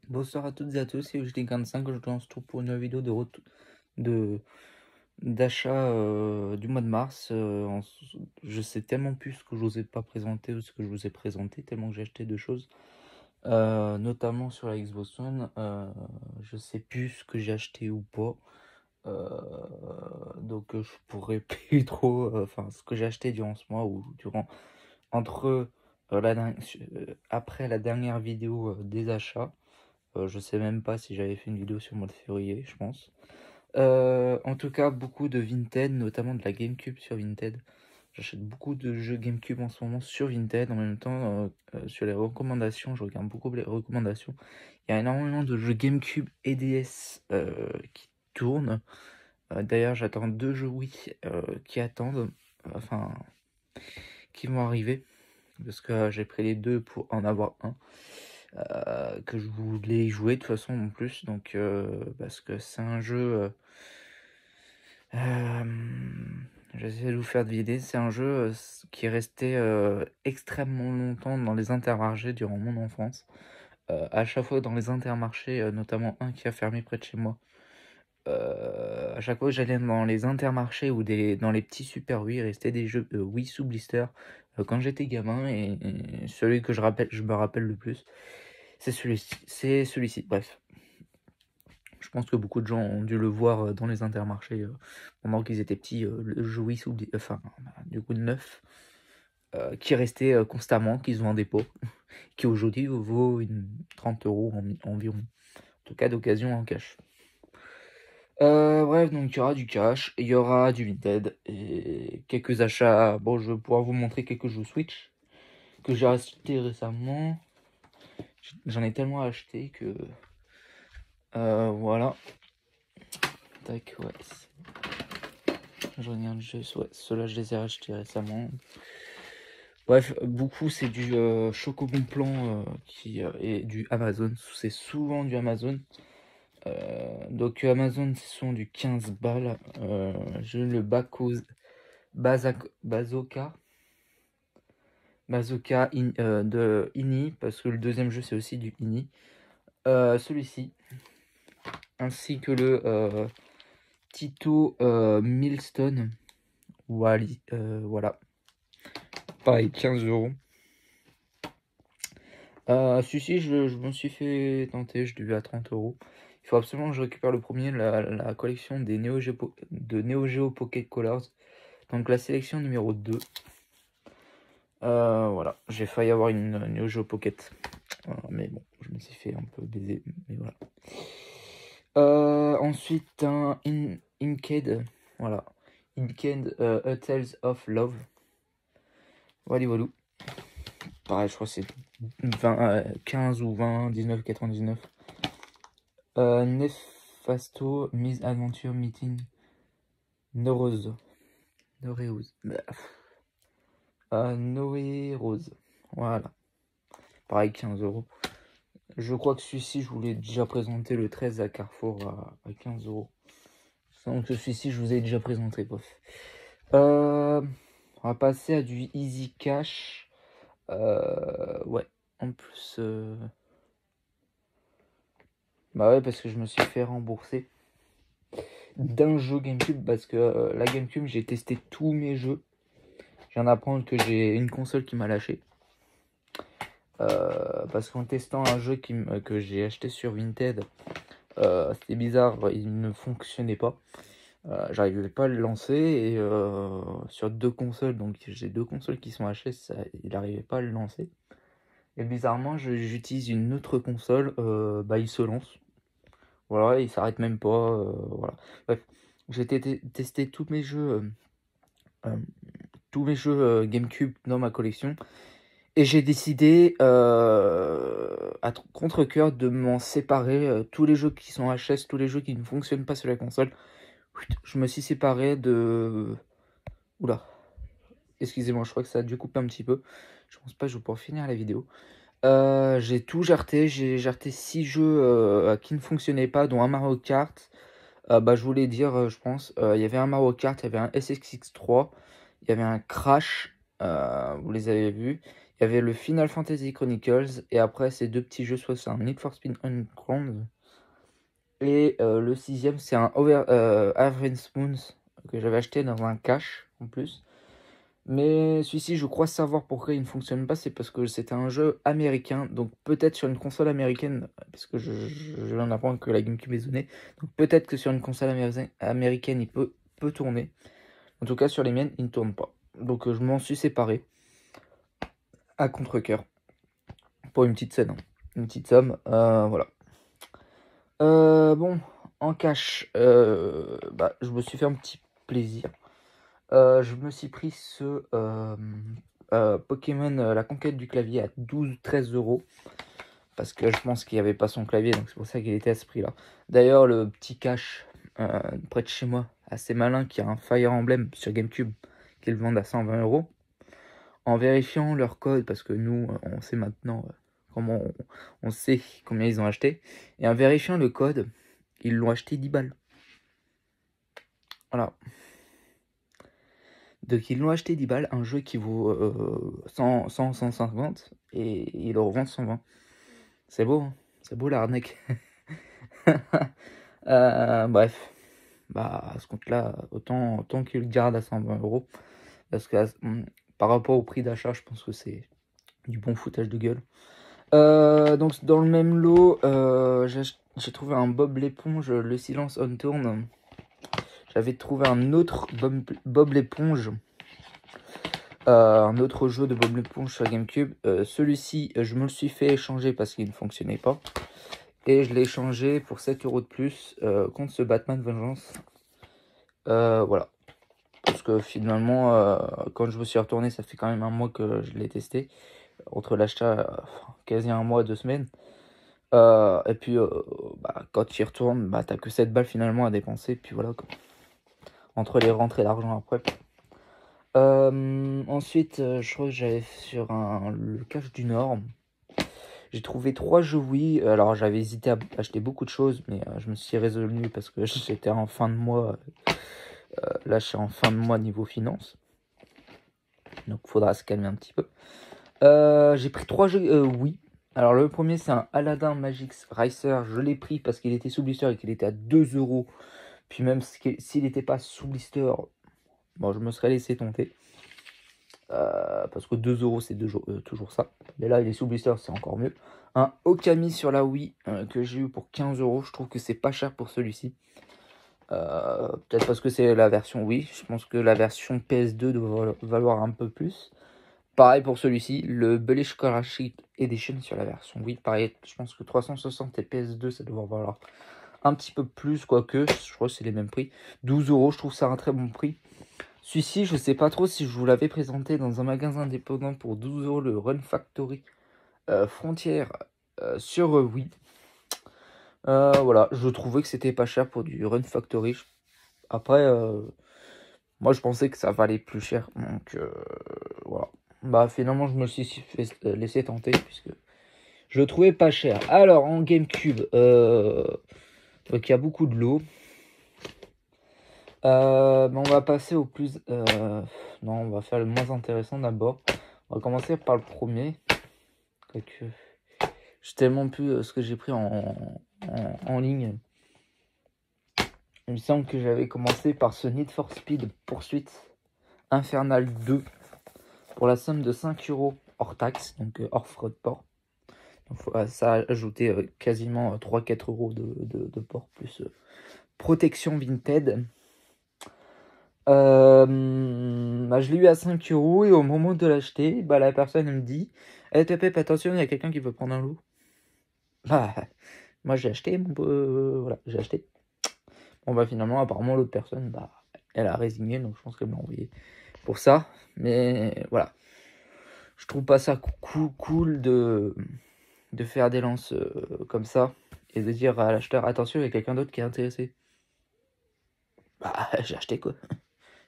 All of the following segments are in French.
Bonsoir à toutes et à tous, c'est UJD45, je te lance tout pour une nouvelle vidéo de d'achat du mois de mars. Je sais tellement plus ce que je vous ai pas présenté ou ce que je vous ai présenté, tellement que j'ai acheté de choses, notamment sur la Xbox One. Je sais plus ce que j'ai acheté ou pas, donc je pourrais plus trop, enfin ce que j'ai acheté durant ce mois ou entre après la dernière vidéo des achats. Je sais même pas si j'avais fait une vidéo sur le mois de février, je pense. En tout cas, beaucoup de Vinted, notamment de la GameCube sur Vinted. J'achète beaucoup de jeux GameCube en ce moment sur Vinted. En même temps, sur les recommandations, je regarde beaucoup les recommandations. Il y a énormément de jeux GameCube et DS qui tournent. D'ailleurs, j'attends deux jeux Wii qui attendent, enfin, qui vont arriver. Parce que j'ai pris les deux pour en avoir un. Que je voulais jouer de toute façon en plus, donc parce que c'est un jeu, j'essaie de vous faire deviner, c'est un jeu qui est resté extrêmement longtemps dans les intermarchés durant mon enfance. À chaque fois dans les intermarchés, notamment un qui a fermé près de chez moi, à chaque fois que j'allais dans les intermarchés ou dans les petits Super Wii, il restait des jeux Wii sous blister quand j'étais gamin, et celui que je me rappelle le plus, c'est celui-ci. Bref, je pense que beaucoup de gens ont dû le voir dans les intermarchés pendant qu'ils étaient petits, le jeu Wii enfin, du coup neuf, qui restait constamment, qu'ils ont en dépôt, qui aujourd'hui vaut 30 € environ. En tout cas d'occasion en cash. Bref, donc il y aura du cash, il y aura du Vinted et quelques achats. Bon, je vais pouvoir vous montrer quelques jeux Switch que j'ai acheté récemment. J'en ai tellement acheté que voilà. Tac, ouais. Je regarde juste, ouais, ceux-là je les ai achetés récemment. Bref, beaucoup c'est du Chocobon Plan et du Amazon. C'est souvent du Amazon. Donc Amazon, ce sont du 15 balles. J'ai le Bazooka de Ini, parce que le deuxième jeu c'est aussi du Ini. Celui-ci, ainsi que le Tito Milestone. Voilà. Pareil, 15 €. Si, je me suis fait tenter, je l'ai vu à 30 €. Il faut absolument que je récupère le premier, la collection des Neo Geo Pocket Colors. Donc la sélection numéro 2. Voilà, j'ai failli avoir une Neo Geo Pocket. Mais bon, je me suis fait un peu baiser, mais voilà. Ensuite, un Inked, voilà. Inked A Tales of Love. Voilà, voilà. Pareil, je crois que c'est 15 ou 20, 19,99. Nefasto Mise Adventure Meeting Noreuse. Noé Rose. Voilà. Pareil, 15 €. Je crois que celui-ci, je vous l'ai déjà présenté le 13 à Carrefour à 15 €. Donc celui-ci, je vous ai déjà présenté. Bref. On va passer à du Easy Cash. Ouais. En plus... Bah ouais, parce que je me suis fait rembourser d'un jeu GameCube, parce que la GameCube, j'ai testé tous mes jeux. Je viens d'apprendre que j'ai une console qui m'a lâché. Parce qu'en testant un jeu que j'ai acheté sur Vinted, c'était bizarre, il ne fonctionnait pas. J'arrivais pas à le lancer, et sur deux consoles, donc j'ai deux consoles qui sont achetées, il n'arrivait pas à le lancer. Et bizarrement, j'utilise une autre console, bah il se lance. Voilà, il s'arrête même pas. Voilà. Bref, j'ai testé tous mes jeux GameCube dans ma collection. Et j'ai décidé, à contre-cœur, de m'en séparer. Tous les jeux qui sont HS, tous les jeux qui ne fonctionnent pas sur la console, je me suis séparé de... Oula, excusez-moi, je crois que ça a dû couper un petit peu. Je pense pas que je vais pouvoir finir la vidéo. J'ai tout jarté, j'ai jarté 6 jeux qui ne fonctionnaient pas, dont un Mario Kart. Bah, je voulais dire, je pense, il y avait un Mario Kart, il y avait un SSX3, il y avait un Crash, vous les avez vus. Il y avait le Final Fantasy Chronicles, et après ces deux petits jeux, soit c'est un Need for Speed Underground, et le sixième c'est un Advance Moons que j'avais acheté dans un cache en plus. Mais celui-ci, je crois savoir pourquoi il ne fonctionne pas, c'est parce que c'était un jeu américain, donc peut-être sur une console américaine, parce que je viens d'apprendre que la GameCube est zonée, donc peut-être que sur une console américaine il peut tourner. En tout cas, sur les miennes, il ne tourne pas. Donc je m'en suis séparé à contre-cœur pour une petite scène, hein. Une petite somme, voilà. Bon, en cash, je me suis fait un petit plaisir. Je me suis pris ce Pokémon La Conquête du Clavier à 12-13 euros. Parce que je pense qu'il n'y avait pas son clavier, donc c'est pour ça qu'il était à ce prix-là. D'ailleurs, le petit cache près de chez moi, assez malin, qui a un Fire Emblem sur GameCube, qu'ils vendent à 120 euros. En vérifiant leur code, parce que nous, on sait maintenant comment on sait combien ils ont acheté. Et en vérifiant le code, ils l'ont acheté 10 balles. Voilà. Donc ils l'ont acheté 10 balles, un jeu qui vaut 150, et ils le revendent 120. C'est beau, hein, c'est beau l'arnaque. Bref, à ce compte-là, autant qu'ils le gardent à 120 euros. Parce que par rapport au prix d'achat, je pense que c'est du bon foutage de gueule. Donc dans le même lot, j'ai trouvé un Bob l'éponge, Le Silence on Tourne. J'avais trouvé un autre Bob l'éponge. Un autre jeu de Bob l'éponge sur GameCube. Celui-ci, je me le suis fait échanger parce qu'il ne fonctionnait pas. Et je l'ai échangé pour 7 euros de plus contre ce Batman Vengeance. Voilà. Parce que finalement, quand je me suis retourné, ça fait quand même un mois que je l'ai testé. Entre l'achat, quasi un mois, 2 semaines. Et puis, quand tu y retournes, t'as que 7 balles finalement à dépenser. Puis voilà, quoi. Entre les rentrées d'argent après. Ensuite, je crois que j'avais sur le Cache du Nord. J'ai trouvé 3 jeux Wii. Alors j'avais hésité à acheter beaucoup de choses, mais je me suis résolu parce que j'étais en fin de mois. Là, je suis en fin de mois niveau finance. Donc il faudra se calmer un petit peu. J'ai pris 3 jeux Wii. Alors le premier c'est un Aladdin Magix Racer. Je l'ai pris parce qu'il était sous blister et qu'il était à 2 euros. Puis même s'il n'était pas sous blister, bon, je me serais laissé tenter. Parce que 2 euros c'est toujours ça. Mais là il est sous blister, c'est encore mieux. Un Okami sur la Wii que j'ai eu pour 15 euros. Je trouve que c'est pas cher pour celui-ci. Peut-être parce que c'est la version Wii. Je pense que la version PS2 doit valoir un peu plus. Pareil pour celui-ci, le Bully Scholarship Edition sur la version Wii. Pareil, je pense que 360 et PS2 ça doit valoir un petit peu plus, quoique je crois que c'est les mêmes prix. 12 euros, je trouve ça un très bon prix. Celui-ci, je sais pas trop si je vous l'avais présenté dans un magasin indépendant pour 12 euros, le Run Factory Frontière sur Wii. Voilà, je trouvais que c'était pas cher pour du Run Factory. Après, moi je pensais que ça valait plus cher, donc voilà. Finalement, je me suis fait laisser tenter puisque je le trouvais pas cher. Alors, en GameCube, donc il y a beaucoup de lots. On va passer au plus... non, on va faire le moins intéressant d'abord. On va commencer par le premier. Je sais tellement plus ce que j'ai pris en ligne. Il me semble que j'avais commencé par ce Need for Speed Poursuite Infernal 2 pour la somme de 5 euros hors taxe, donc hors frais de port. Donc, ça a ajouté quasiment 3-4 euros de port plus protection Vinted. Je l'ai eu à 5 euros et au moment de l'acheter, la personne me dit Pep, attention, il y a quelqu'un qui veut prendre un lot. Moi j'ai acheté, voilà, j'ai acheté. Bon, finalement, apparemment, l'autre personne, elle a résigné, donc je pense qu'elle m'a envoyé pour ça. Mais voilà, je trouve pas ça cool de faire des lances comme ça et de dire à l'acheteur attention, il y a quelqu'un d'autre qui est intéressé. J'ai acheté quoi.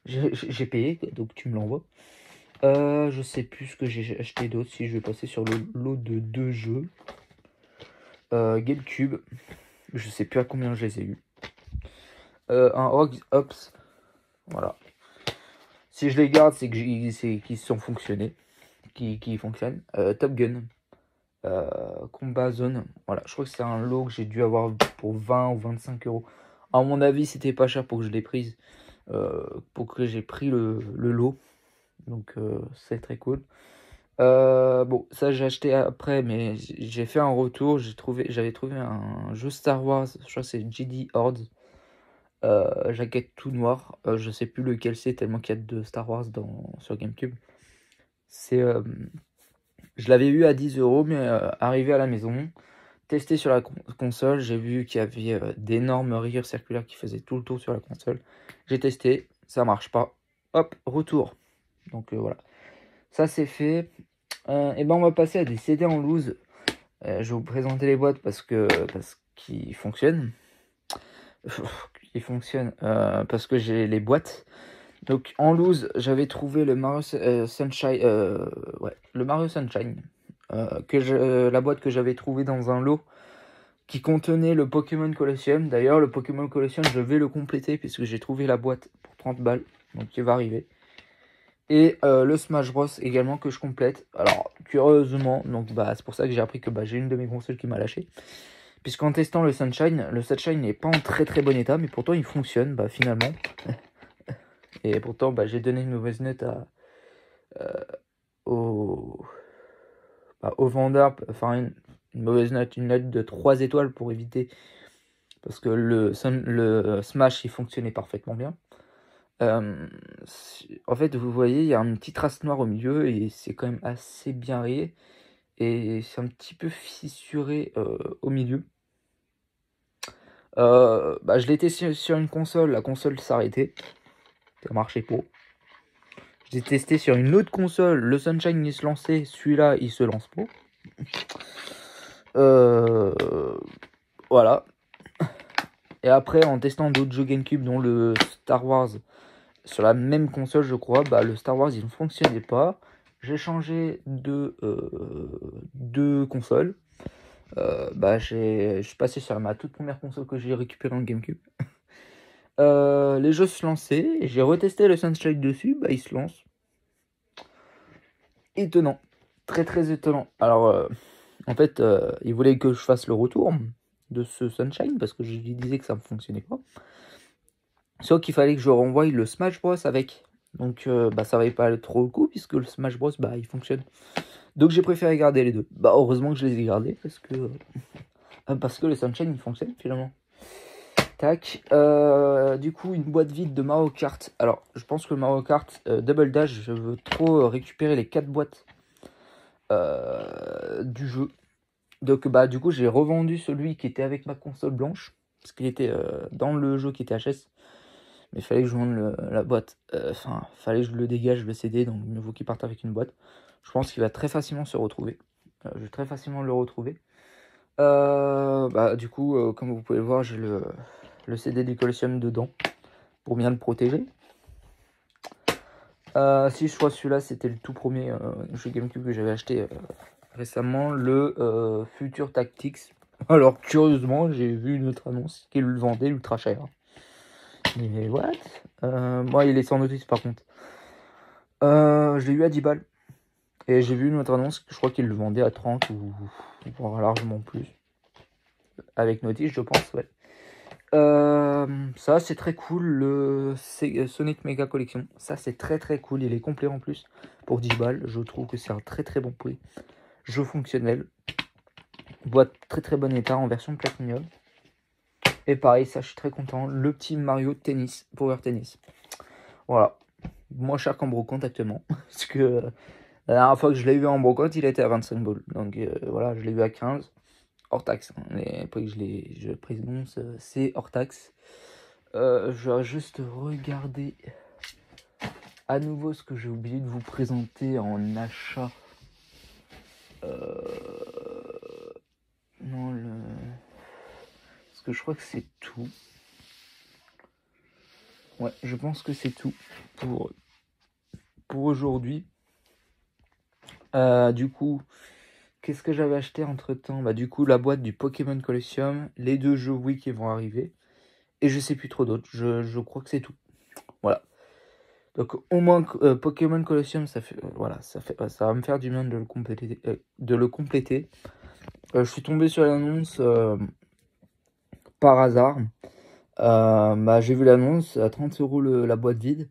J'ai payé, donc tu me l'envoies. Je sais plus ce que j'ai acheté d'autre. Si je vais passer sur le lot de 2 jeux. GameCube. Je sais plus à combien je les ai eu. Un Rogue Ops. Voilà. Si je les garde, c'est qu'ils sont fonctionnés. qui fonctionne. Top Gun. Combat Zone. Voilà, je crois que c'est un lot que j'ai dû avoir pour 20 ou 25 euros. À mon avis, c'était pas cher pour que je l'ai prise. Pour que j'ai pris le lot. Donc c'est très cool. Bon, ça j'ai acheté après, mais j'ai fait un retour. J'avais trouvé un jeu Star Wars, je crois que c'est Jedi Horde. Jaquette tout noir. Je sais plus lequel c'est, tellement qu'il y a de Star Wars sur GameCube. Je l'avais eu à 10 euros, mais arrivé à la maison, testé sur la console, j'ai vu qu'il y avait d'énormes rayures circulaires qui faisaient tout le tour sur la console. J'ai testé, ça marche pas. Hop, retour. Donc voilà. Ça c'est fait. Et ben on va passer à des CD en loose. Je vais vous présenter les boîtes parce qu'ils fonctionnent. Parce que j'ai les boîtes. Donc en loose, j'avais trouvé le Mario Sunshine. Le Mario Sunshine. La boîte que j'avais trouvée dans un lot qui contenait le Pokémon Colosseum. D'ailleurs, le Pokémon Colosseum, je vais le compléter puisque j'ai trouvé la boîte pour 30 balles. Donc il va arriver. Et le Smash Bros également que je complète. Alors curieusement, donc c'est pour ça que j'ai appris que j'ai une de mes consoles qui m'a lâché. Puisqu'en testant le Sunshine n'est pas en très très bon état, mais pourtant il fonctionne finalement. Et pourtant j'ai donné une mauvaise note au vendeur, enfin une mauvaise note, une note de 3 étoiles pour éviter, parce que le Smash il fonctionnait parfaitement bien. En fait, vous voyez, il y a une petite trace noire au milieu et c'est quand même assez bien rayé. Et c'est un petit peu fissuré au milieu. Je l'ai testé sur une console, la console s'arrêtait. Ça marchait pas. Je l'ai testé sur une autre console, le Sunshine il se lançait, celui-là il se lance pas. Voilà. Et après, en testant d'autres jeux GameCube, dont le Star Wars, sur la même console, je crois, le Star Wars, il ne fonctionnait pas. J'ai changé de console. Je suis passé sur ma toute première console que j'ai récupérée en GameCube. Les jeux se lançaient. J'ai retesté le Sunshine dessus. Il se lance. Étonnant. Très très étonnant. Alors, en fait, il voulait que je fasse le retour de ce Sunshine parce que je lui disais que ça ne fonctionnait pas. Sauf qu'il fallait que je renvoie le Smash Bros avec. Donc ça va pas trop le coup puisque le Smash Bros il fonctionne. Donc j'ai préféré garder les deux. Heureusement que je les ai gardés parce que le Sunshine il fonctionne finalement. Tac. Du coup une boîte vide de Mario Kart. Alors je pense que le Mario Kart Double Dash, je veux trop récupérer les 4 boîtes du jeu. Donc du coup j'ai revendu celui qui était avec ma console blanche. Parce qu'il était dans le jeu qui était HS. Mais il fallait que je vende la boîte. Fallait que je le dégage, le CD. Donc il me faut qu'il parte avec une boîte. Je pense qu'il va très facilement se retrouver. Je vais très facilement le retrouver. Du coup, comme vous pouvez le voir, j'ai le CD du Colosseum dedans. Pour bien le protéger. Si je crois celui-là, c'était le tout premier jeu GameCube que j'avais acheté récemment. Le Future Tactics. Alors curieusement, j'ai vu une autre annonce qui le vendait ultra cher. Mais what? Moi, il est sans notice par contre. Je l'ai eu à 10 balles. Et j'ai vu une autre annonce, je crois qu'il le vendait à 30 ou voire largement plus. Avec notice, je pense, ouais. Ça, c'est très cool. Le Sonic Mega Collection. Ça, c'est très très cool. Il est complet en plus. Pour 10 balles, je trouve que c'est un très très bon prix. Jeu fonctionnel. Boîte très très bon état en version Platinum. Et pareil, ça, je suis très content. Le petit Mario Tennis, Power Tennis. Voilà. Moins cher qu'en brocante actuellement. Parce que la dernière fois que je l'ai eu en brocante, il était à 25 balles. Donc voilà, je l'ai eu à 15. Hors taxe. Les prix que je prononce, c'est hors taxe. Je vais juste regarder à nouveau ce que j'ai oublié de vous présenter en achat. Non, parce que je crois que c'est tout. Ouais, je pense que c'est tout pour aujourd'hui. Du coup, qu'est-ce que j'avais acheté entre temps? Du coup, la boîte du Pokémon Colosseum, les 2 jeux Wii qui vont arriver, et je sais plus trop d'autres. Je crois que c'est tout. Voilà. Donc au moins Pokémon Colosseum, ça fait voilà, ça va me faire du bien de le compléter. Je suis tombé sur l'annonce par hasard. Bah, j'ai vu l'annonce à 30 € la boîte vide.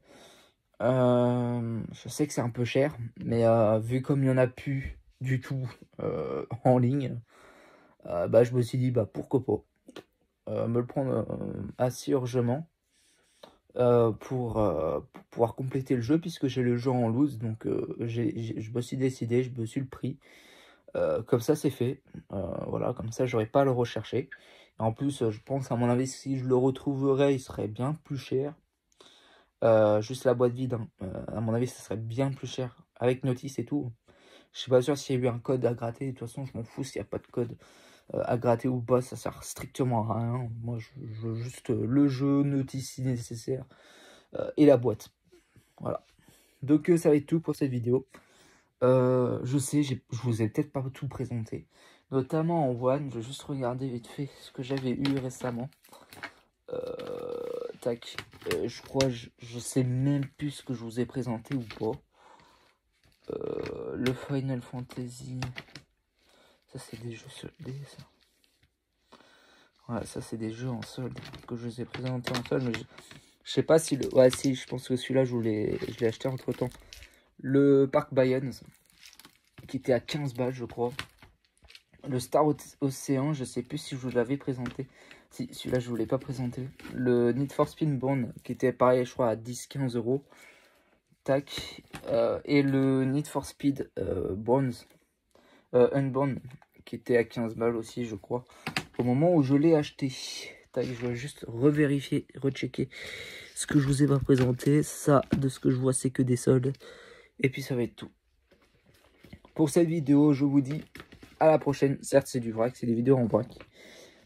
Je sais que c'est un peu cher, mais vu comme il n'y en a plus du tout en ligne, bah, je me suis dit bah pourquoi pas me le prendre assez urgemment pour pouvoir compléter le jeu, puisque j'ai le jeu en loose. Donc je me suis décidé, je me suis le pris. Comme ça c'est fait. Voilà, comme ça j'aurais pas à le rechercher. Et en plus, je pense, à mon avis, si je le retrouverais, il serait bien plus cher. Juste la boîte vide, hein. À mon avis, ça serait bien plus cher. Avec notice et tout. Je suis pas sûr s'il y a eu un code à gratter. De toute façon, je m'en fous s'il n'y a pas de code à gratter ou pas. Ça sert strictement à rien. Moi, je veux juste le jeu, notice si nécessaire, et la boîte. Voilà. Donc, ça va être tout pour cette vidéo. Je sais, je vous ai peut-être pas tout présenté. Notamment en One, je vais juste regarder vite fait ce que j'avais eu récemment. Tac, je crois, je sais même plus ce que je vous ai présenté ou pas. Le Final Fantasy, ça c'est des jeux soldés, ça. Ouais, ça c'est des jeux en solde que je vous ai présentés en solde, mais je sais pas si le... Ouais, si, je pense que celui-là, je l'ai acheté entre-temps. Le Park Bayonne, qui était à 15 balles, je crois. Le Star Ocean, je sais plus si je vous l'avais présenté. Si, celui-là, je vous l'ai pas présenté. Le Need for Speed Bond, qui était pareil, je crois, à 10-15 €. Tac. Et le Need for Speed Unbound, qui était à 15 balles aussi, je crois, au moment où je l'ai acheté. Tac, je vais juste revérifier, rechecker ce que je vous ai pas présenté. Ça, de ce que je vois, c'est que des soldes. Et puis ça va être tout. Pour cette vidéo, je vous dis à la prochaine. Certes, c'est du vrac, c'est des vidéos en vrac.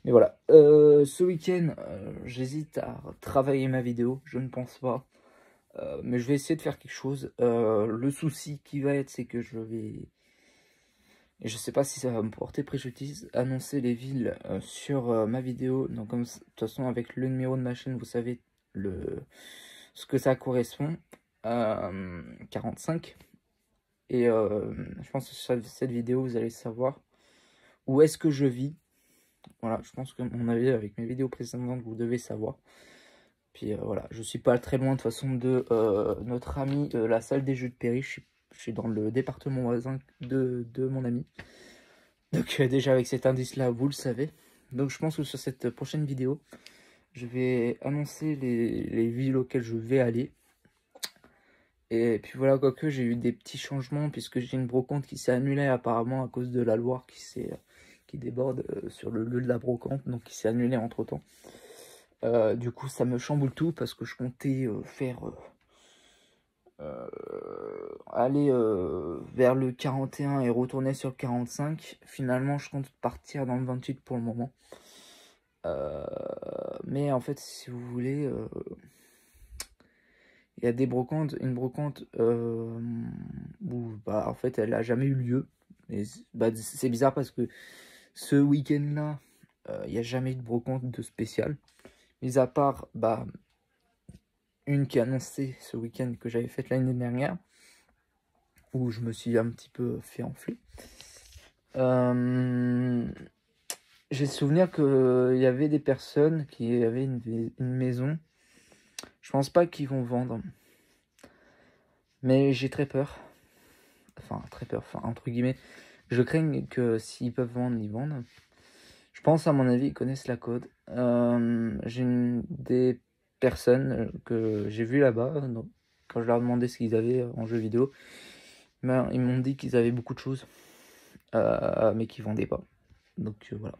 Mais voilà. Ce week-end, j'hésite à travailler ma vidéo. Je ne pense pas. Mais je vais essayer de faire quelque chose. Le souci qui va être, c'est que je vais... Et je sais pas si ça va me porter préjudice, annoncer les villes sur ma vidéo. Donc comme de toute façon, avec le numéro de ma chaîne, vous savez ce que ça correspond. 45. Et je pense que sur cette vidéo, vous allez savoir où est-ce que je vis. Voilà, je pense que mon avis avec mes vidéos précédentes, vous devez savoir. Puis voilà, je suis pas très loin de toute façon de notre ami, la salle des jeux de Péry. Je suis dans le département voisin de mon ami. Donc déjà avec cet indice-là, vous le savez. Donc je pense que sur cette prochaine vidéo, je vais annoncer les villes auxquelles je vais aller. Et puis voilà, quoique j'ai eu des petits changements, puisque j'ai une brocante qui s'est annulée apparemment à cause de la Loire qui déborde sur le lieu de la brocante, donc qui s'est annulée entre temps. Du coup ça me chamboule tout, parce que je comptais faire aller vers le 41 et retourner sur le 45. Finalement je compte partir dans le 28 pour le moment. Mais en fait, si vous voulez, il y a des brocantes, une brocante où bah, en fait elle a jamais eu lieu. Et bah, c'est bizarre parce que ce week-end-là, il n'y a jamais eu de brocante de spécial. Mis à part bah, une qui a annoncé ce week-end que j'avais faite l'année dernière, où je me suis un petit peu fait enfler. J'ai souvenir qu'il y avait des personnes qui avaient une maison. Je pense pas qu'ils vont vendre. Mais j'ai très peur. Enfin, très peur. Enfin, entre guillemets. Je crains que s'ils peuvent vendre, ils vendent. Je pense, à mon avis, ils connaissent la code. J'ai des personnes que j'ai vues là-bas. Quand je leur ai demandé ce qu'ils avaient en jeu vidéo, ben, ils m'ont dit qu'ils avaient beaucoup de choses. Mais qu'ils vendaient pas. Donc voilà.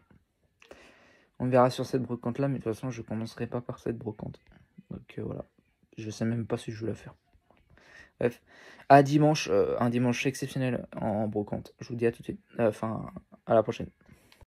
On verra sur cette brocante là, mais de toute façon je commencerai pas par cette brocante. Donc voilà. Je sais même pas si je vais la faire. Bref. À dimanche, un dimanche exceptionnel en brocante. Je vous dis à tout de suite. Enfin, à la prochaine.